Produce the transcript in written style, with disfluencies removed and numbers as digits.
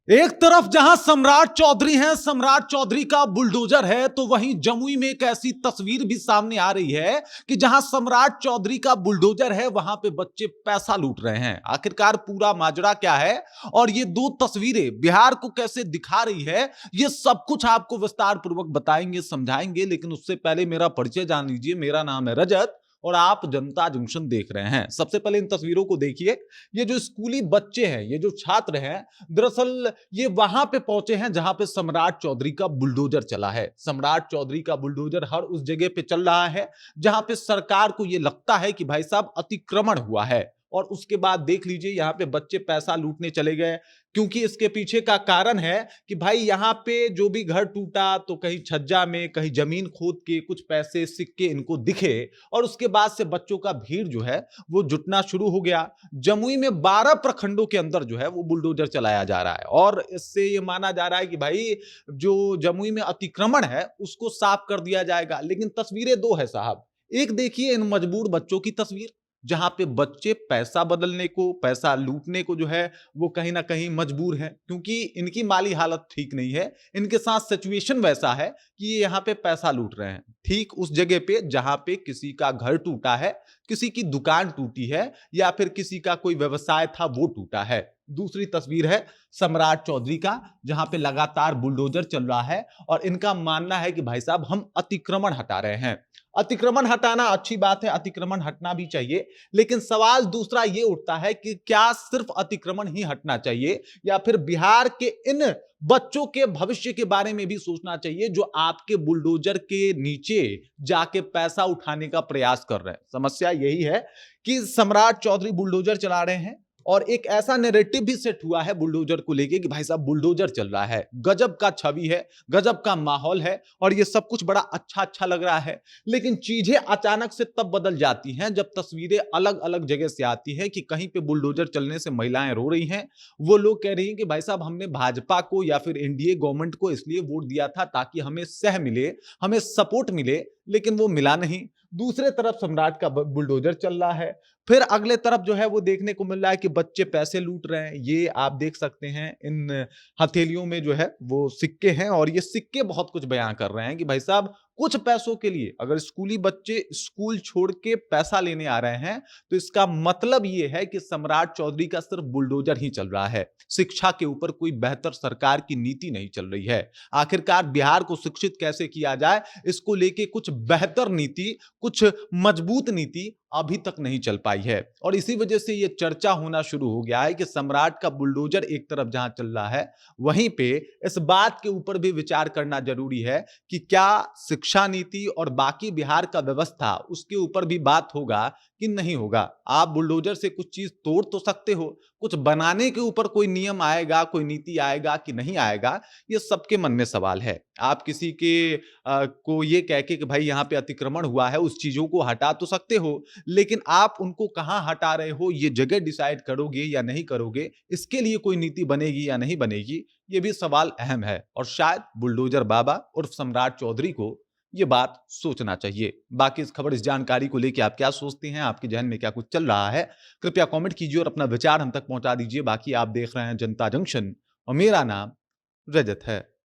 एक तरफ जहां सम्राट चौधरी हैं, सम्राट चौधरी का बुलडोजर है, तो वहीं जमुई में एक ऐसी तस्वीर भी सामने आ रही है कि जहां सम्राट चौधरी का बुलडोजर है, वहां पे बच्चे पैसा लूट रहे हैं। आखिरकार पूरा माजरा क्या है और ये दो तस्वीरें बिहार को कैसे दिखा रही है, ये सब कुछ आपको विस्तार पूर्वक बताएंगे, समझाएंगे। लेकिन उससे पहले मेरा परिचय जान लीजिए। मेरा नाम है रजत और आप जनता जंक्शन देख रहे हैं। सबसे पहले इन तस्वीरों को देखिए। ये जो स्कूली बच्चे हैं, ये जो छात्र हैं, दरअसल ये वहां पे पहुंचे हैं जहां पे सम्राट चौधरी का बुलडोजर चला है। सम्राट चौधरी का बुलडोजर हर उस जगह पे चल रहा है जहां पे सरकार को ये लगता है कि भाई साहब अतिक्रमण हुआ है। और उसके बाद देख लीजिए यहां पे बच्चे पैसा लूटने चले गए, क्योंकि इसके पीछे का कारण है कि भाई यहां पे जो भी घर टूटा तो कहीं छज्जा में, कहीं जमीन खोद के कुछ पैसे सिक्के इनको दिखे और उसके बाद से बच्चों का भीड़ जो है वो जुटना शुरू हो गया। जमुई में 12 प्रखंडों के अंदर जो है वो बुलडोजर चलाया जा रहा है और इससे ये माना जा रहा है कि भाई जो जमुई में अतिक्रमण है उसको साफ कर दिया जाएगा। लेकिन तस्वीरें दो है साहब। एक देखिए इन मजबूर बच्चों की तस्वीर, जहां पे बच्चे पैसा बदलने को, पैसा लूटने को जो है वो कहीं ना कहीं मजबूर हैं, क्योंकि इनकी माली हालत ठीक नहीं है। इनके साथ सिचुएशन वैसा है कि ये यहाँ पे पैसा लूट रहे हैं, ठीक उस जगह पे जहां पे किसी का घर टूटा है, किसी की दुकान टूटी है या फिर किसी का कोई व्यवसाय था वो टूटा है। दूसरी तस्वीर है सम्राट चौधरी का, जहां पे लगातार बुलडोजर चल रहा है और इनका मानना है कि भाई साहब हम अतिक्रमण हटा रहे हैं। अतिक्रमण हटाना अच्छी बात है, अतिक्रमण हटना भी चाहिए, लेकिन सवाल दूसरा ये उठता है कि क्या सिर्फ अतिक्रमण ही हटना चाहिए या फिर बिहार के इन बच्चों के भविष्य के बारे में भी सोचना चाहिए जो आपके बुलडोजर के नीचे जाके पैसा उठाने का प्रयास कर रहे हैं। समस्या यही है कि सम्राट चौधरी बुलडोजर चला रहे हैं और एक ऐसा नैरेटिव भी सेट हुआ है बुलडोजर को लेके कि भाई साहब बुलडोजर चल रहा है, गजब का छवि है, गजब का माहौल है और ये सब कुछ बड़ा अच्छा अच्छा लग रहा है। लेकिन चीजें अचानक से तब बदल जाती हैं जब तस्वीरें अलग अलग जगह से आती हैं कि कहीं पे बुलडोजर चलने से महिलाएं रो रही हैं। वो लोग कह रही हैं कि भाई साहब हमने भाजपा को या फिर एनडीए गवर्नमेंट को इसलिए वोट दिया था ताकि हमें सह मिले, हमें सपोर्ट मिले, लेकिन वो मिला नहीं। दूसरे तरफ सम्राट का बुलडोजर चल रहा है, फिर अगले तरफ जो है वो देखने को मिल रहा है कि बच्चे पैसे लूट रहे हैं। ये आप देख सकते हैं इन हथेलियों में जो है वो सिक्के हैं और ये सिक्के बहुत कुछ बयां कर रहे हैं कि भाई साहब कुछ पैसों के लिए अगर स्कूली बच्चे स्कूल छोड़ के पैसा लेने आ रहे हैं तो इसका मतलब ये है कि सम्राट चौधरी का सिर्फ बुलडोजर ही चल रहा है। शिक्षा के ऊपर कोई बेहतर सरकार की नीति नहीं चल रही है। आखिरकार बिहार को शिक्षित कैसे किया जाए, इसको लेके कुछ बेहतर नीति, कुछ मजबूत नीति अभी तक नहीं चल पाई है। और इसी वजह से यह चर्चा होना शुरू हो गया है कि सम्राट का बुलडोजर एक तरफ जहां चल रहा है, वहीं पे इस बात के ऊपर भी विचार करना जरूरी है कि क्या शिक्षा नीति और बाकी बिहार का व्यवस्था उसके ऊपर भी बात होगा कि नहीं होगा। आप बुलडोजर से कुछ चीज तोड़ तो सकते हो, कुछ बनाने के ऊपर कोई नियम आएगा, कोई नीति आएगा कि नहीं आएगा, ये सबके मन में सवाल है। आप किसी के को ये कह के कि भाई यहाँ पे अतिक्रमण हुआ है उस चीजों को हटा तो सकते हो, लेकिन आप उनको कहां हटा रहे हो ये जगह डिसाइड करोगे या नहीं करोगे, इसके लिए कोई नीति बनेगी या नहीं बनेगी, ये भी सवाल अहम है। और शायद बुलडोजर बाबा उर्फ सम्राट चौधरी को ये बात सोचना चाहिए। बाकी इस खबर, इस जानकारी को लेकर आप क्या सोचते हैं, आपके जहन में क्या कुछ चल रहा है, कृपया कमेंट कीजिए और अपना विचार हम तक पहुंचा दीजिए। बाकी आप देख रहे हैं जनता जंक्शन और मेरा नाम रजत है।